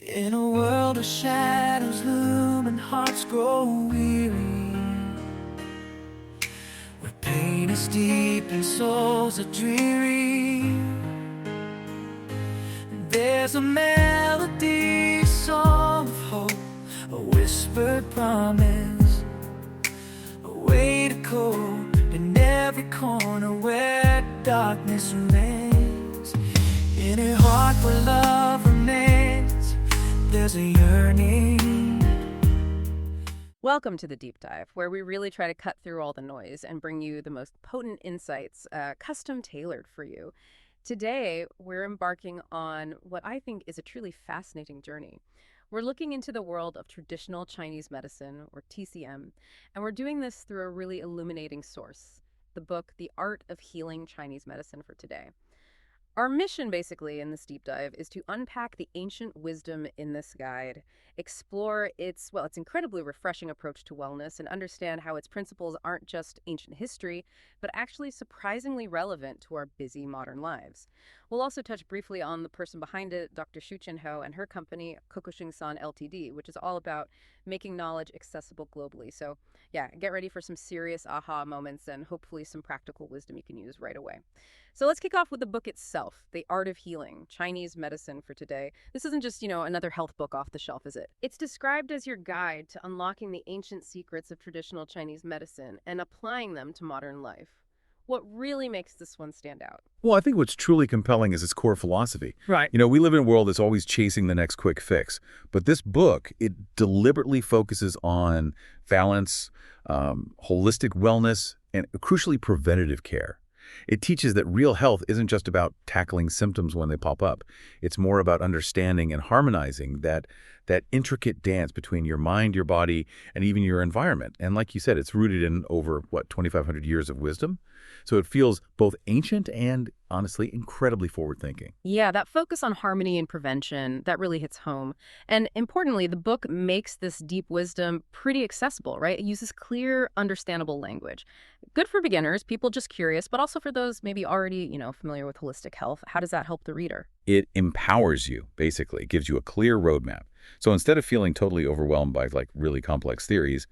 In a world of shadows loom and hearts grow weary, where pain is deep and souls are dreary, there's a melody, a song of hope, a whispered promise, a way to go in every corner where darkness remains. In a heart where love remains, there's a yearning. Welcome to the Deep Dive, where we really try to cut through all the noise and bring you the most potent insights, custom tailored for you. Today, we're embarking on what I think is a truly fascinating journey. We're looking into the world of traditional Chinese medicine, or TCM, and we're doing this through a really illuminating source, the book, The Art of Healing Chinese Medicine for Today. Our mission, basically, in this deep dive is to unpack the ancient wisdom in this guide, explore its incredibly refreshing approach to wellness, and understand how its principles aren't just ancient history, but actually surprisingly relevant to our busy modern lives. We'll also touch briefly on the person behind it, Dr. Shu Chen Hou, and her company, Kokoshungsan Ltd, which is all about making knowledge accessible globally. So, yeah, get ready for some serious aha moments and hopefully some practical wisdom you can use right away. So let's kick off with the book itself, The Art of Healing, Chinese Medicine for Today. This isn't just, another health book off the shelf, is it? It's described as your guide to unlocking the ancient secrets of traditional Chinese medicine and applying them to modern life. What really makes this one stand out? Well, I think what's truly compelling is its core philosophy. Right. We live in a world that's always chasing the next quick fix. But this book, it deliberately focuses on balance, holistic wellness, and crucially preventative care. It teaches that real health isn't just about tackling symptoms when they pop up. It's more about understanding and harmonizing that intricate dance between your mind, your body, and even your environment. And like you said, it's rooted in over, 2,500 years of wisdom. So it feels both ancient and, honestly, incredibly forward-thinking. Yeah, that focus on harmony and prevention, that really hits home. And importantly, the book makes this deep wisdom pretty accessible, right? It uses clear, understandable language. Good for beginners, people just curious, but also for those maybe already, familiar with holistic health. How does that help the reader? It empowers you, basically. It gives you a clear roadmap. So instead of feeling totally overwhelmed by really complex theories,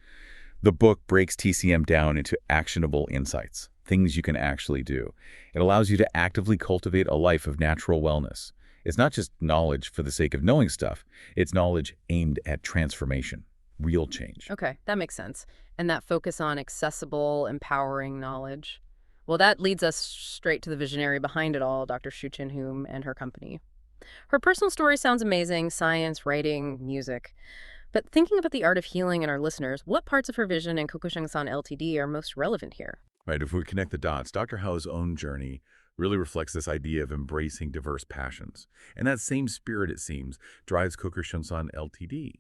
the book breaks TCM down into actionable insights, things you can actually do. It allows you to actively cultivate a life of natural wellness. It's not just knowledge for the sake of knowing stuff. It's knowledge aimed at transformation, real change. Okay, that makes sense. And that focus on accessible, empowering knowledge. Well, that leads us straight to the visionary behind it all, Dr. Shu Chen Hou and her company. Her personal story sounds amazing, science, writing, music. But thinking about the art of healing and our listeners, what parts of her vision and Kokoshungsan Ltd are most relevant here? Right, if we connect the dots, Dr. Howe's own journey really reflects this idea of embracing diverse passions. And that same spirit, it seems, drives Kokoshungsan Ltd.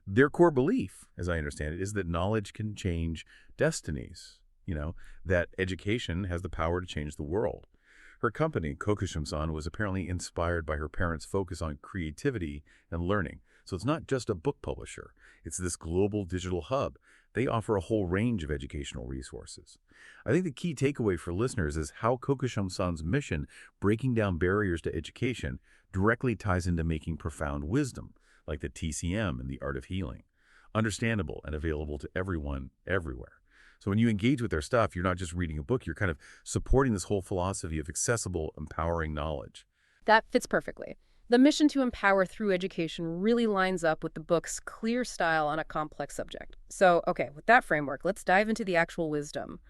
Their core belief, as I understand it, is that knowledge can change destinies, that education has the power to change the world. Her company, Kokoshungsan, was apparently inspired by her parents' focus on creativity and learning. So it's not just a book publisher. It's this global digital hub. They offer a whole range of educational resources. I think the key takeaway for listeners is how Kokoshungsan's mission, breaking down barriers to education, directly ties into making profound wisdom, like the TCM and the art of healing, understandable and available to everyone, everywhere. So when you engage with their stuff, you're not just reading a book, you're kind of supporting this whole philosophy of accessible, empowering knowledge. That fits perfectly. The mission to empower through education really lines up with the book's clear style on a complex subject. So, okay, with that framework, let's dive into the actual wisdom.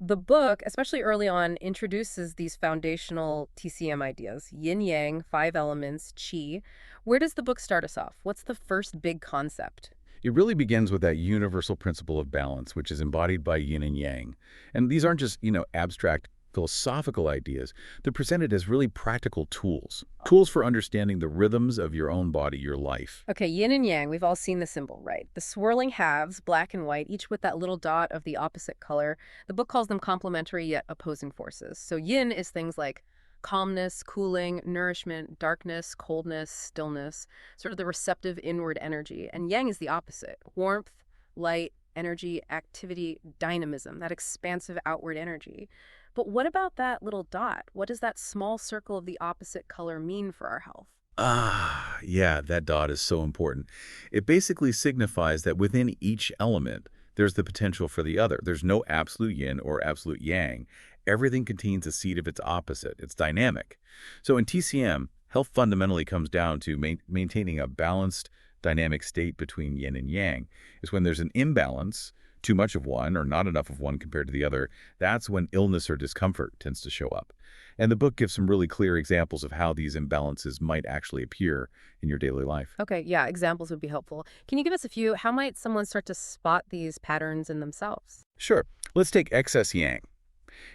The book, especially early on, introduces these foundational TCM ideas, yin-yang, 5 elements, qi. Where does the book start us off? What's the first big concept? It really begins with that universal principle of balance, which is embodied by yin and yang. And these aren't just, abstract philosophical ideas. They're presented as really practical tools for understanding the rhythms of your own body, your life. Okay, yin and yang, we've all seen the symbol, right? The swirling halves, black and white, each with that little dot of the opposite color. The book calls them complementary yet opposing forces. So yin is things like calmness, cooling, nourishment, darkness, coldness, stillness, sort of the receptive inward energy. And yang is the opposite, warmth, light, energy, activity, dynamism, that expansive outward energy. But what about that little dot? What does that small circle of the opposite color mean for our health? Yeah, that dot is so important. It basically signifies that within each element, there's the potential for the other. There's no absolute yin or absolute yang. Everything contains a seed of its opposite. It's dynamic. So in TCM, health fundamentally comes down to maintaining a balanced, dynamic state between yin and yang. Is when there's an imbalance, too much of one or not enough of one compared to the other, that's when illness or discomfort tends to show up. And the book gives some really clear examples of how these imbalances might actually appear in your daily life. Okay, yeah, examples would be helpful. Can you give us a few? How might someone start to spot these patterns in themselves? Sure, let's take excess yang.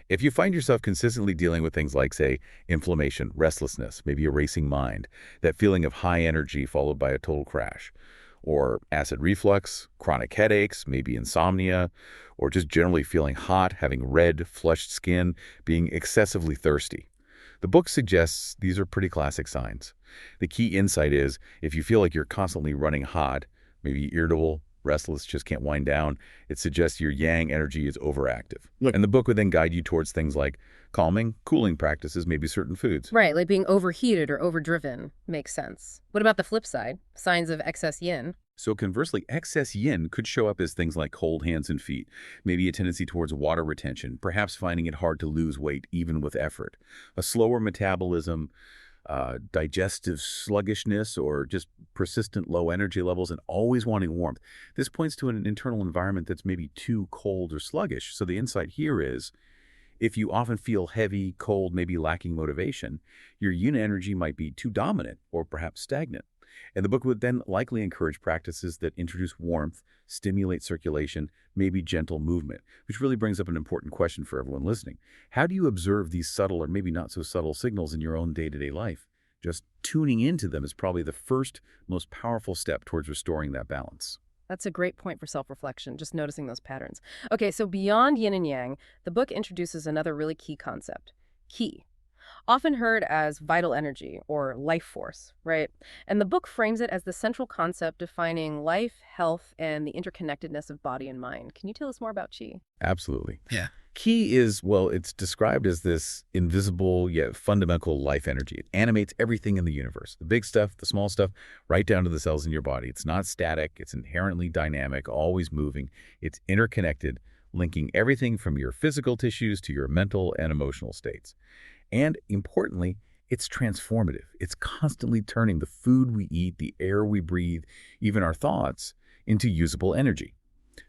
If you find yourself consistently dealing with things like, say, inflammation, restlessness, maybe a racing mind, that feeling of high energy followed by a total crash, or acid reflux, chronic headaches, maybe insomnia, or just generally feeling hot, having red, flushed skin, being excessively thirsty. The book suggests these are pretty classic signs. The key insight is if you feel like you're constantly running hot, maybe irritable, restless, just can't wind down, it suggests your yang energy is overactive. Look. And the book would then guide you towards things like calming, cooling practices, maybe certain foods. Right, like being overheated or overdriven makes sense. What about the flip side? Signs of excess yin? So conversely, excess yin could show up as things like cold hands and feet, maybe a tendency towards water retention, perhaps finding it hard to lose weight even with effort, a slower metabolism, digestive sluggishness, or just persistent low energy levels and always wanting warmth. This points to an internal environment that's maybe too cold or sluggish. So the insight here is, if you often feel heavy, cold, maybe lacking motivation, your yin energy might be too dominant or perhaps stagnant. And the book would then likely encourage practices that introduce warmth, stimulate circulation, maybe gentle movement, which really brings up an important question for everyone listening. How do you observe these subtle or maybe not so subtle signals in your own day-to-day life? Just tuning into them is probably the first, most powerful step towards restoring that balance. That's a great point for self-reflection, just noticing those patterns. Okay, so beyond yin and yang, the book introduces another really key concept, qi, often heard as vital energy or life force, right? And the book frames it as the central concept defining life, health, and the interconnectedness of body and mind. Can you tell us more about qi? Absolutely. Yeah. Qi is, well, it's described as this invisible yet fundamental life energy. It animates everything in the universe, the big stuff, the small stuff, right down to the cells in your body. It's not static. It's inherently dynamic, always moving. It's interconnected, linking everything from your physical tissues to your mental and emotional states. And importantly, it's transformative. It's constantly turning the food we eat, the air we breathe, even our thoughts, into usable energy.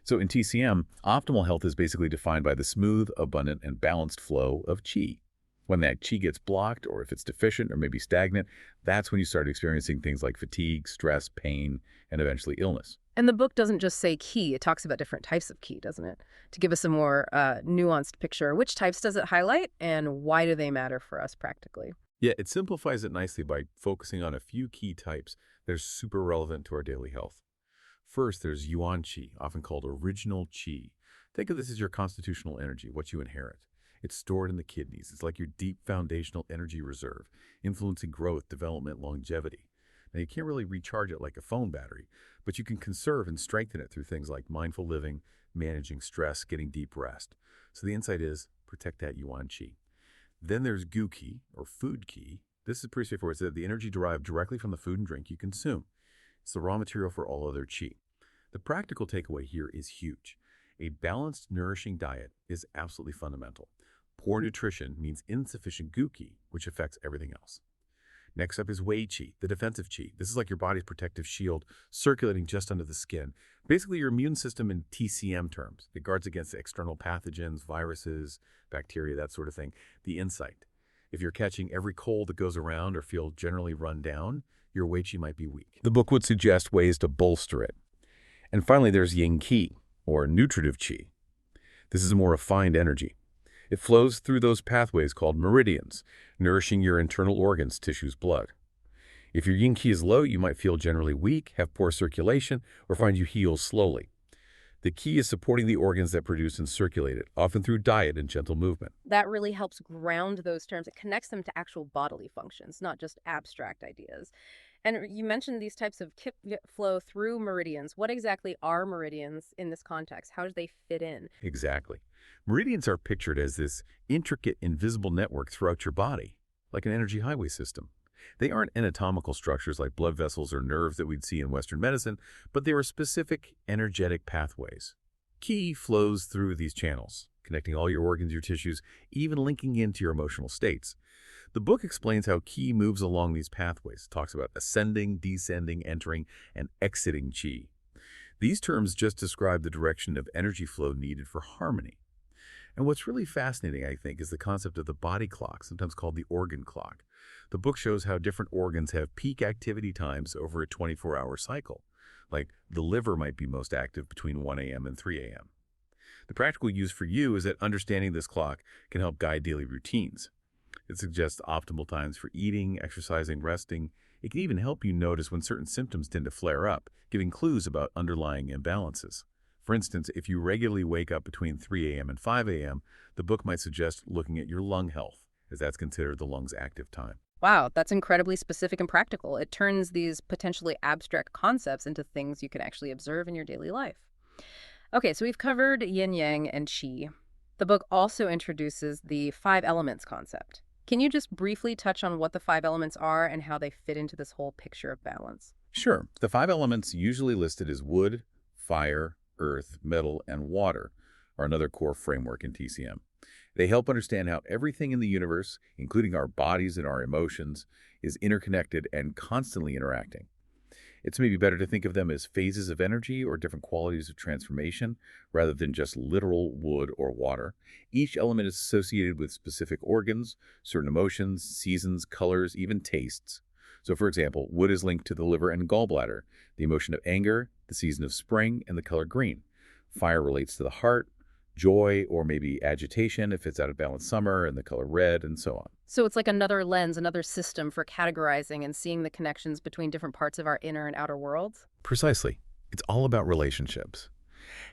So in TCM, optimal health is basically defined by the smooth, abundant, and balanced flow of qi. When that qi gets blocked, or if it's deficient or maybe stagnant, that's when you start experiencing things like fatigue, stress, pain, and eventually illness. And the book doesn't just say qi, it talks about different types of qi, doesn't it? To give us a more nuanced picture, which types does it highlight and why do they matter for us practically? Yeah, it simplifies it nicely by focusing on a few key types that are super relevant to our daily health. First, there's Yuan Qi, often called original Qi. Think of this as your constitutional energy, what you inherit. It's stored in the kidneys. It's like your deep foundational energy reserve, influencing growth, development, longevity. Now, you can't really recharge it like a phone battery, but you can conserve and strengthen it through things like mindful living, managing stress, getting deep rest. So the insight is protect that Yuan Qi. Then there's Gu Qi, or food Qi. This is pretty straightforward. It's the energy derived directly from the food and drink you consume. It's the raw material for all other qi. The practical takeaway here is huge. A balanced, nourishing diet is absolutely fundamental. Poor nutrition means insufficient gu qi, which affects everything else. Next up is wei qi, the defensive qi. This is like your body's protective shield circulating just under the skin. Basically, your immune system in TCM terms. It guards against external pathogens, viruses, bacteria, that sort of thing. The insight. If you're catching every cold that goes around or feel generally run down, your wei qi might be weak. The book would suggest ways to bolster it. And finally, there's yin qi, or nutritive qi. This is a more refined energy. It flows through those pathways called meridians, nourishing your internal organs, tissues, blood. If your yin qi is low, you might feel generally weak, have poor circulation, or find you heal slowly. The key is supporting the organs that produce and circulate it, often through diet and gentle movement. That really helps ground those terms. It connects them to actual bodily functions, not just abstract ideas. And you mentioned these types of flow through meridians. What exactly are meridians in this context? How do they fit in? Exactly. Meridians are pictured as this intricate, invisible network throughout your body, like an energy highway system. They aren't anatomical structures like blood vessels or nerves that we'd see in Western medicine, but they are specific energetic pathways. Qi flows through these channels, connecting all your organs, your tissues, even linking into your emotional states. The book explains how Qi moves along these pathways, talks about ascending, descending, entering, and exiting Qi. These terms just describe the direction of energy flow needed for harmony. And what's really fascinating, I think, is the concept of the body clock, sometimes called the organ clock. The book shows how different organs have peak activity times over a 24-hour cycle. Like the liver might be most active between 1 a.m. and 3 a.m. The practical use for you is that understanding this clock can help guide daily routines. It suggests optimal times for eating, exercising, resting. It can even help you notice when certain symptoms tend to flare up, giving clues about underlying imbalances. For instance, if you regularly wake up between 3 a.m. and 5 a.m., the book might suggest looking at your lung health, as that's considered the lung's active time. Wow, that's incredibly specific and practical. It turns these potentially abstract concepts into things you can actually observe in your daily life. Okay, so we've covered yin-yang and qi. The book also introduces the 5 elements concept. Can you just briefly touch on what the 5 elements are and how they fit into this whole picture of balance? Sure. The 5 elements usually listed as wood, fire, earth, metal, and water are another core framework in TCM. They help understand how everything in the universe, including our bodies and our emotions, is interconnected and constantly interacting. It's maybe better to think of them as phases of energy or different qualities of transformation rather than just literal wood or water. Each element is associated with specific organs, certain emotions, seasons, colors, even tastes. So for example, wood is linked to the liver and gallbladder, the emotion of anger, the season of spring, and the color green. Fire relates to the heart, joy, or maybe agitation if it's out of balance summer, and the color red, and so on. So it's like another lens, another system for categorizing and seeing the connections between different parts of our inner and outer worlds? Precisely. It's all about relationships.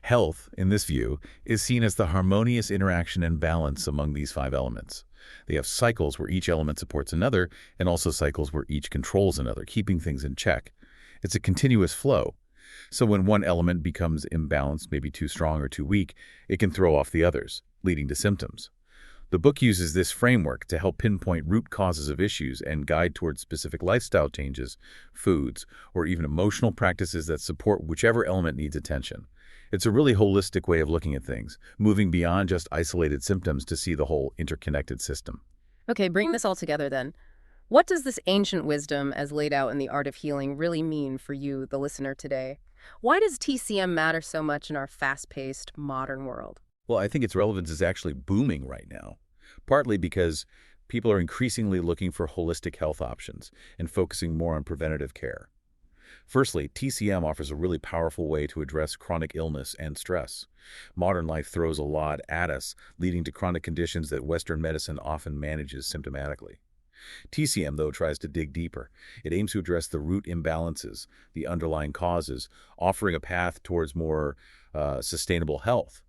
Health, in this view, is seen as the harmonious interaction and balance among these 5 elements. They have cycles where each element supports another, and also cycles where each controls another, keeping things in check. It's a continuous flow. So when one element becomes imbalanced, maybe too strong or too weak, it can throw off the others, leading to symptoms. The book uses this framework to help pinpoint root causes of issues and guide towards specific lifestyle changes, foods, or even emotional practices that support whichever element needs attention. It's a really holistic way of looking at things, moving beyond just isolated symptoms to see the whole interconnected system. Okay, bring this all together then. What does this ancient wisdom, as laid out in The Art of Healing, really mean for you, the listener, today? Why does TCM matter so much in our fast-paced, modern world? Well, I think its relevance is actually booming right now, partly because people are increasingly looking for holistic health options and focusing more on preventative care. Firstly, TCM offers a really powerful way to address chronic illness and stress. Modern life throws a lot at us, leading to chronic conditions that Western medicine often manages symptomatically. TCM, though, tries to dig deeper. It aims to address the root imbalances, the underlying causes, offering a path towards more sustainable health.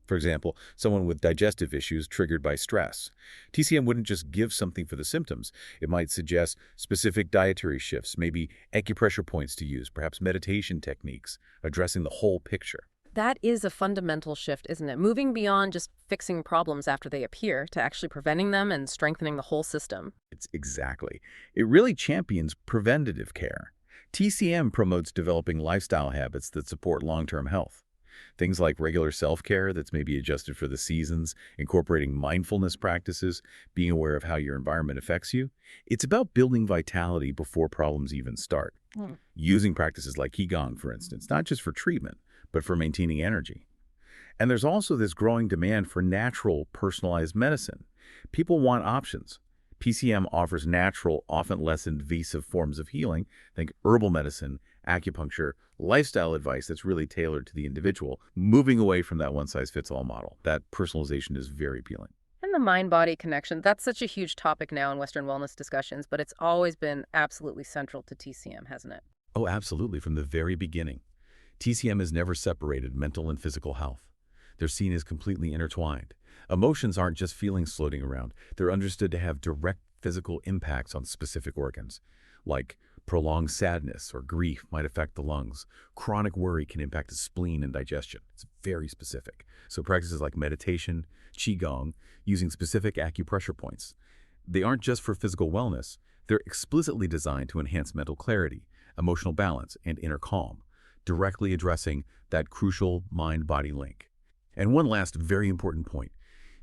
For example, someone with digestive issues triggered by stress. TCM wouldn't just give something for the symptoms. It might suggest specific dietary shifts, maybe acupressure points to use, perhaps meditation techniques, addressing the whole picture. That is a fundamental shift, isn't it? Moving beyond just fixing problems after they appear to actually preventing them and strengthening the whole system. It's exactly. It really champions preventative care. TCM promotes developing lifestyle habits that support long-term health. Things like regular self-care that's maybe adjusted for the seasons, incorporating mindfulness practices, being aware of how your environment affects you. It's about building vitality before problems even start. Using practices like Qigong, for instance, not just for treatment, but for maintaining energy. And there's also this growing demand for natural, personalized medicine. People want options. PCM offers natural, often less invasive forms of healing. Think herbal medicine, acupuncture, lifestyle advice that's really tailored to the individual, moving away from that one-size-fits-all model. That personalization is very appealing. And the mind-body connection, that's such a huge topic now in Western wellness discussions, but it's always been absolutely central to TCM, hasn't it? Oh, absolutely, from the very beginning. TCM has never separated mental and physical health. They're seen as completely intertwined. Emotions aren't just feelings floating around. They're understood to have direct physical impacts on specific organs, like prolonged sadness or grief might affect the lungs. Chronic worry can impact the spleen and digestion. It's very specific. So practices like meditation, Qigong, using specific acupressure points, they aren't just for physical wellness. They're explicitly designed to enhance mental clarity, emotional balance, and inner calm, directly addressing that crucial mind-body link. And one last very important point.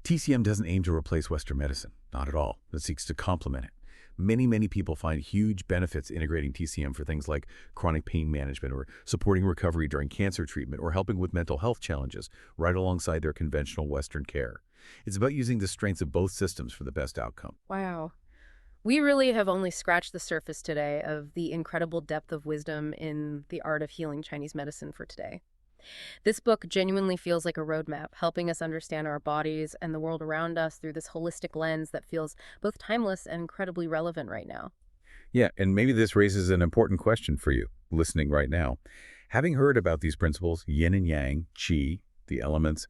TCM doesn't aim to replace Western medicine, not at all. It seeks to complement it. Many people find huge benefits integrating TCM for things like chronic pain management or supporting recovery during cancer treatment or helping with mental health challenges right alongside their conventional Western care. It's about using the strengths of both systems for the best outcome. Wow. We really have only scratched the surface today of the incredible depth of wisdom in the art of healing Chinese medicine for today. This book genuinely feels like a roadmap, helping us understand our bodies and the world around us through this holistic lens that feels both timeless and incredibly relevant right now. Yeah, and maybe this raises an important question for you, listening right now. Having heard about these principles, yin and yang, qi, the elements,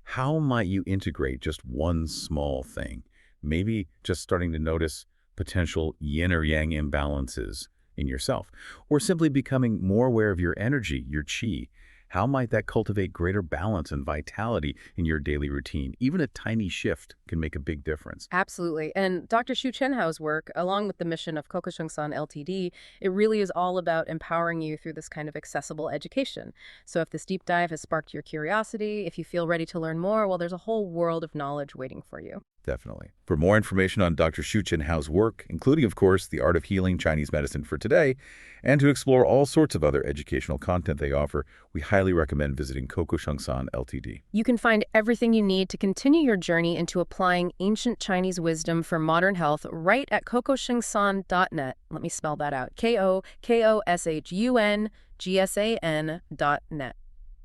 how might you integrate just one small thing? Maybe just starting to notice potential yin or yang imbalances in yourself, or simply becoming more aware of your energy, your qi. How might that cultivate greater balance and vitality in your daily routine? Even a tiny shift can make a big difference. Absolutely. And Dr. Shu Chen Hou's work, along with the mission of Kokoshungsan Ltd, it really is all about empowering you through this kind of accessible education. So if this deep dive has sparked your curiosity, if you feel ready to learn more, well, there's a whole world of knowledge waiting for you. Definitely. For more information on Dr. Shu Chen Hou's work, including, of course, the art of healing Chinese medicine for today, and to explore all sorts of other educational content they offer, we highly recommend visiting Kokoshungsan Ltd. You can find everything you need to continue your journey into applying ancient Chinese wisdom for modern health right at kokoshungsan.net. Let me spell that out. KOKOSHUNGSAN.net.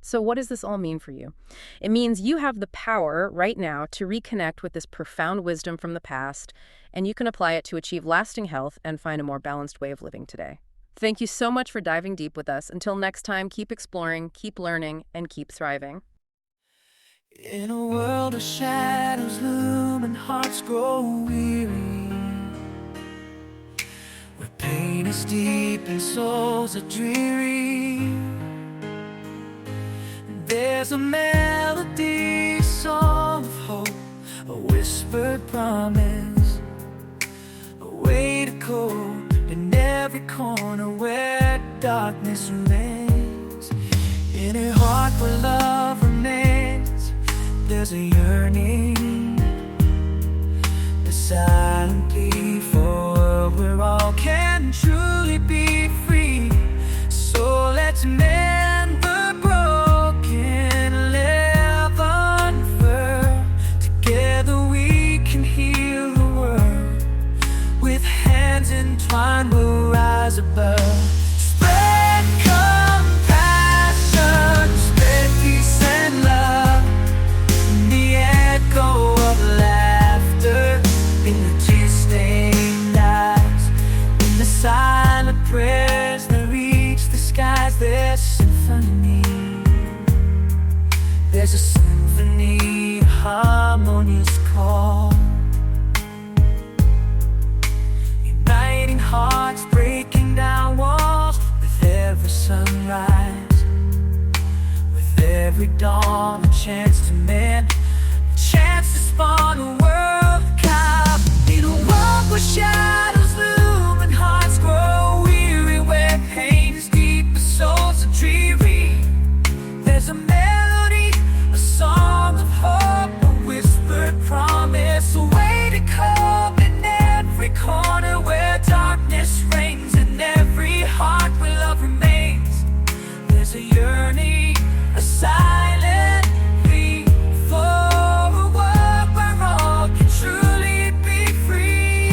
So what does this all mean for you? It means you have the power right now to reconnect with this profound wisdom from the past, and you can apply it to achieve lasting health and find a more balanced way of living today. Thank you so much for diving deep with us. Until next time, keep exploring, keep learning, and keep thriving. In a world of shadows loom and hearts grow weary, where pain is deep and souls are dreary, there's a melody, a song of hope, a whispered promise, a way to cope in every corner where darkness remains. In a heart where love remains, there's a yearning, a silent plea for a world where all can truly be free. So let's mend the broken, live unfurled. Together we can heal the world. With hands entwined we'll rise above. Spread compassion, spread peace and love. In the echo of laughter, in the tear-stained eyes, in the silent prayers that reach the skies, there's symphony. There's a symphony, a harmonious call, uniting hearts, breaking down walls. With every sunrise, with every dawn, a chance to mend, a chance to spawn a world calm. In a world where shadows loom and hearts grow weary, where pain is deep and souls are dreary, there's a melody, a song of hope, a whispered promise, a way to cope in every corner where darkness reigns, in every heart where love remains. There's a yearning, a silent plea for a world where all can truly be free.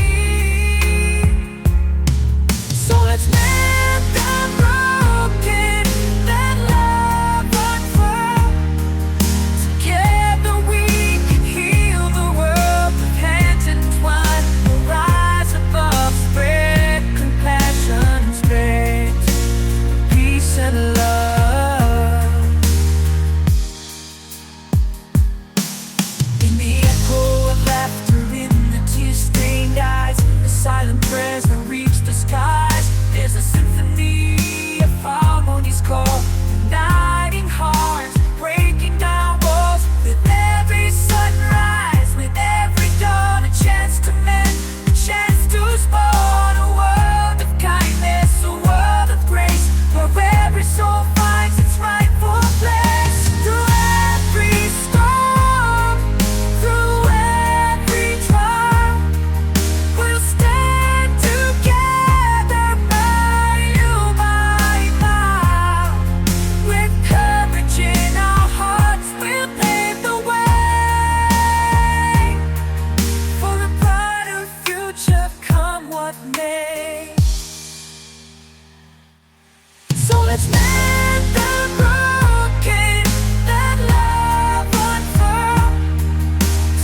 let's mend the broken, let love unfurl.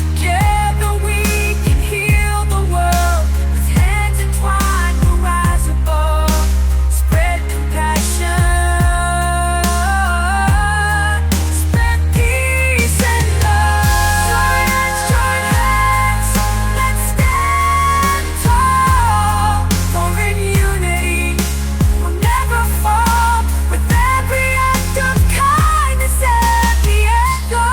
Together we can heal the world. With hands entwined we'll rise above. Spread compassion, spread peace and love. Join hands, let's stand tall. For in unity we'll never fall. With every act of kindness and the echo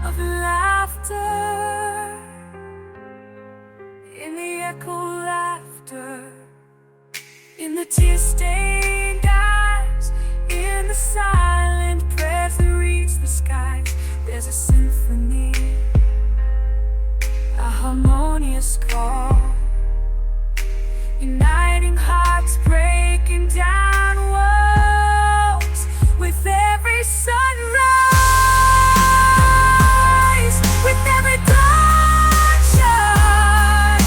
of laughter. In the echo laughter. In the tear-stained eyes, in the silent prayers that reach the skies, there's a symphony, a harmonious call, uniting hearts, breaking down walls. With every sunrise, with every dawn shine,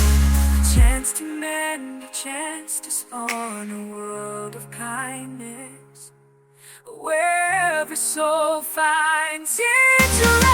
a chance to mend, a chance to spawn a world of kindness, where every soul finds its right.